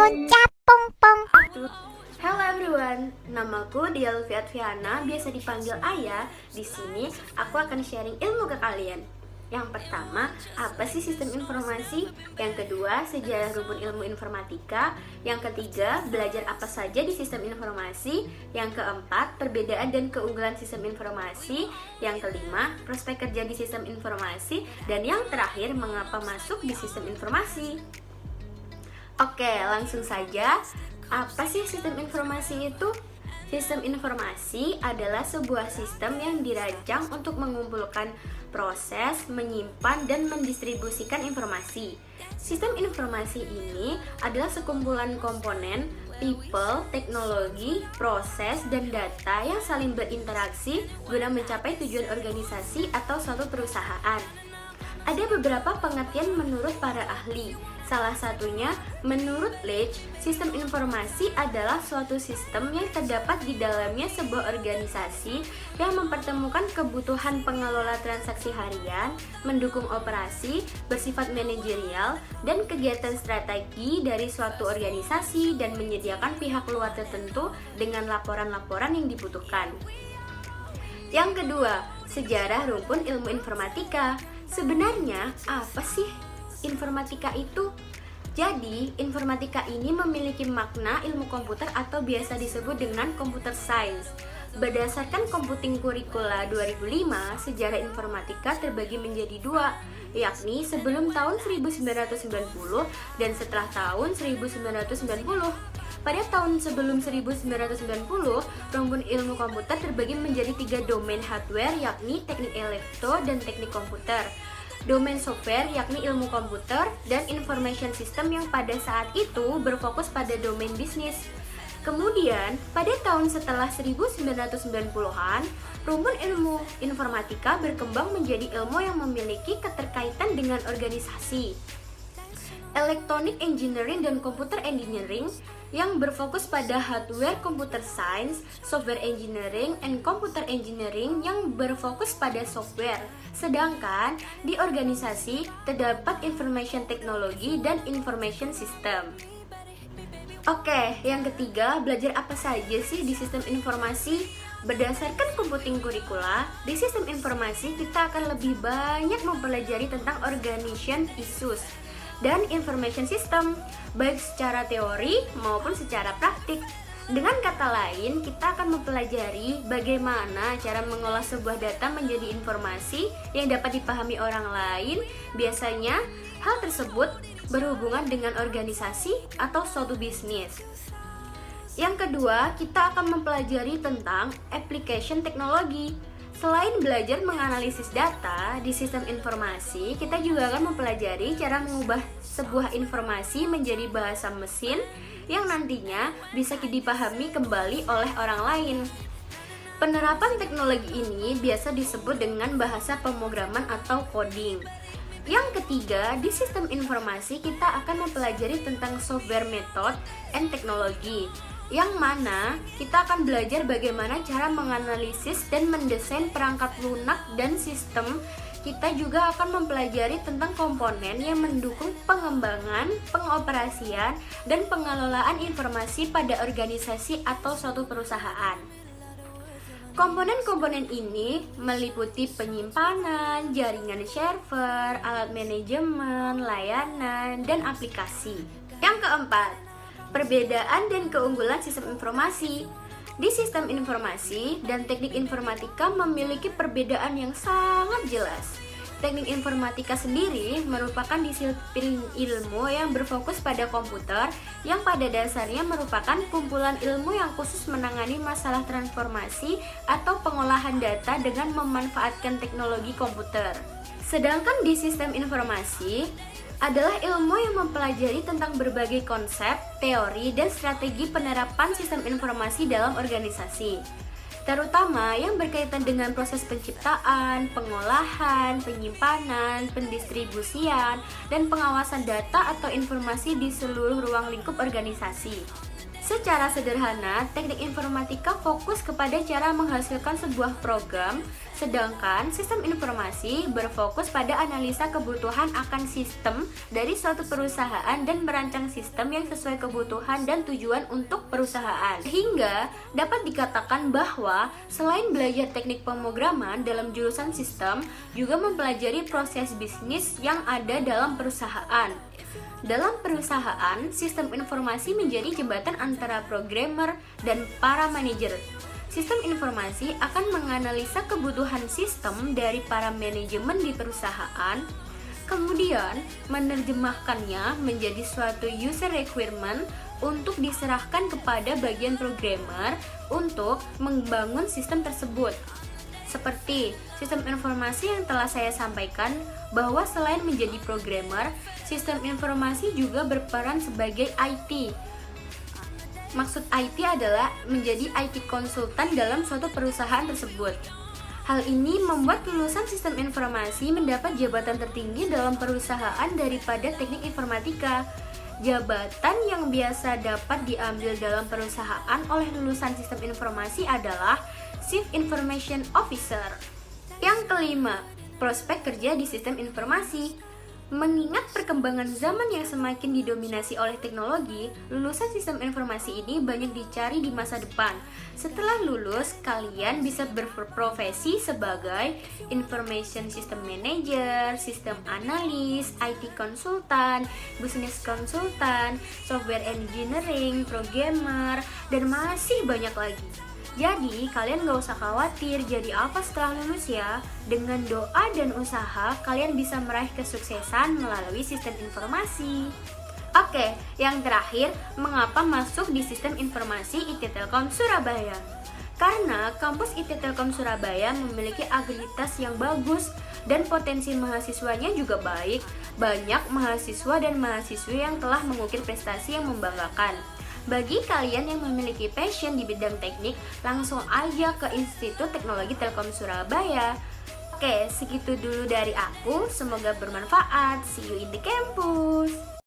Moncapongpong. Hello everyone, namaku Dialfi Adviana, biasa dipanggil Ayah. Di sini aku akan sharing ilmu ke kalian. Yang pertama, apa sih sistem informasi? Yang kedua, sejarah rumpun ilmu informatika. Yang ketiga, belajar apa saja di sistem informasi. Yang keempat, perbedaan dan keunggulan sistem informasi. Yang kelima, prospek kerja di sistem informasi. Dan yang terakhir, mengapa masuk di sistem informasi. Oke, langsung saja. Apa sih sistem informasi itu? Sistem informasi adalah sebuah sistem yang dirancang untuk mengumpulkan, proses, menyimpan, dan mendistribusikan informasi. Sistem informasi ini adalah sekumpulan komponen, people, teknologi, proses, dan data yang saling berinteraksi guna mencapai tujuan organisasi atau suatu perusahaan. Ada beberapa pengertian menurut para ahli. Salah satunya, menurut Leach, sistem informasi adalah suatu sistem yang terdapat di dalamnya sebuah organisasi yang mempertemukan kebutuhan pengelola transaksi harian, mendukung operasi, bersifat manajerial, dan kegiatan strategi dari suatu organisasi dan menyediakan pihak luar tertentu dengan laporan-laporan yang dibutuhkan. Yang kedua, sejarah rumpun ilmu informatika. Sebenarnya, apa sih informatika itu? Jadi, informatika ini memiliki makna ilmu komputer atau biasa disebut dengan computer science. Berdasarkan Computing Curricula 2005, sejarah informatika terbagi menjadi dua, yakni sebelum tahun 1990 dan setelah tahun 1990. Pada tahun sebelum 1990, rumpun ilmu komputer terbagi menjadi 3 domain hardware, yakni teknik elektro dan teknik komputer. Domain software yakni ilmu komputer, dan information system yang pada saat itu berfokus pada domain bisnis. Kemudian, pada tahun setelah 1990-an, rumpun ilmu informatika berkembang menjadi ilmu yang memiliki keterkaitan dengan organisasi. Electronic Engineering dan Computer Engineering yang berfokus pada hardware computer science, software engineering, and computer engineering yang berfokus pada software. Sedangkan di organisasi terdapat information technology dan information system. Oke, yang ketiga, belajar apa saja sih di sistem informasi? Berdasarkan Computing Curricula, di sistem informasi kita akan lebih banyak mempelajari tentang organization issues dan information system, baik secara teori maupun secara praktik. Dengan kata lain, kita akan mempelajari bagaimana cara mengolah sebuah data menjadi informasi yang dapat dipahami orang lain. Biasanya, hal tersebut berhubungan dengan organisasi atau suatu bisnis. Yang kedua, kita akan mempelajari tentang application teknologi. Selain belajar menganalisis data di sistem informasi, kita juga akan mempelajari cara mengubah sebuah informasi menjadi bahasa mesin yang nantinya bisa dipahami kembali oleh orang lain. Penerapan teknologi ini biasa disebut dengan bahasa pemrograman atau coding. Yang ketiga, di sistem informasi kita akan mempelajari tentang software method and teknologi, yang mana kita akan belajar bagaimana cara menganalisis dan mendesain perangkat lunak dan sistem. Kita juga akan mempelajari tentang komponen yang mendukung pengembangan, pengoperasian, dan pengelolaan informasi pada organisasi atau suatu perusahaan. Komponen-komponen ini meliputi penyimpanan, jaringan server, alat manajemen, layanan, dan aplikasi. Yang keempat, perbedaan dan keunggulan sistem informasi. Di sistem informasi dan teknik informatika memiliki perbedaan yang sangat jelas. Teknik informatika sendiri merupakan disiplin ilmu yang berfokus pada komputer, yang pada dasarnya merupakan kumpulan ilmu yang khusus menangani masalah transformasi atau pengolahan data dengan memanfaatkan teknologi komputer. Sedangkan di sistem informasi adalah ilmu yang mempelajari tentang berbagai konsep, teori, dan strategi penerapan sistem informasi dalam organisasi, terutama yang berkaitan dengan proses penciptaan, pengolahan, penyimpanan, pendistribusian, dan pengawasan data atau informasi di seluruh ruang lingkup organisasi. Secara sederhana, teknik informatika fokus kepada cara menghasilkan sebuah program, sedangkan sistem informasi berfokus pada analisa kebutuhan akan sistem dari suatu perusahaan dan merancang sistem yang sesuai kebutuhan dan tujuan untuk perusahaan. Sehingga dapat dikatakan bahwa selain belajar teknik pemrograman dalam jurusan sistem, juga mempelajari proses bisnis yang ada dalam perusahaan. Dalam perusahaan, sistem informasi menjadi jembatan antara programmer dan para manajer. Sistem informasi akan menganalisa kebutuhan sistem dari para manajemen di perusahaan, kemudian menerjemahkannya menjadi suatu user requirement untuk diserahkan kepada bagian programmer untuk membangun sistem tersebut. Seperti sistem informasi yang telah saya sampaikan, bahwa selain menjadi programmer, sistem informasi juga berperan sebagai IT. Maksud IT adalah menjadi IT konsultan dalam suatu perusahaan tersebut. Hal ini membuat lulusan sistem informasi mendapat jabatan tertinggi dalam perusahaan daripada teknik informatika. Jabatan yang biasa dapat diambil dalam perusahaan oleh lulusan sistem informasi adalah Chief Information Officer. Yang kelima, prospek kerja di sistem informasi. Mengingat perkembangan zaman yang semakin didominasi oleh teknologi, lulusan sistem informasi ini banyak dicari di masa depan. Setelah lulus, kalian bisa berprofesi sebagai Information System Manager, System Analyst, IT Konsultan, Business Konsultan, Software Engineering, Programmer, dan masih banyak lagi. Jadi, kalian gak usah khawatir jadi apa setelah lulus ya. Dengan doa dan usaha, kalian bisa meraih kesuksesan melalui sistem informasi. Oke, yang terakhir, mengapa masuk di sistem informasi IT Telkom Surabaya? Karena kampus IT Telkom Surabaya memiliki akreditasi yang bagus dan potensi mahasiswanya juga baik. Banyak mahasiswa dan mahasiswi yang telah mengukir prestasi yang membanggakan. Bagi kalian yang memiliki passion di bidang teknik, langsung aja ke Institut Teknologi Telkom Surabaya. Oke, segitu dulu dari aku. Semoga bermanfaat. See you in the campus.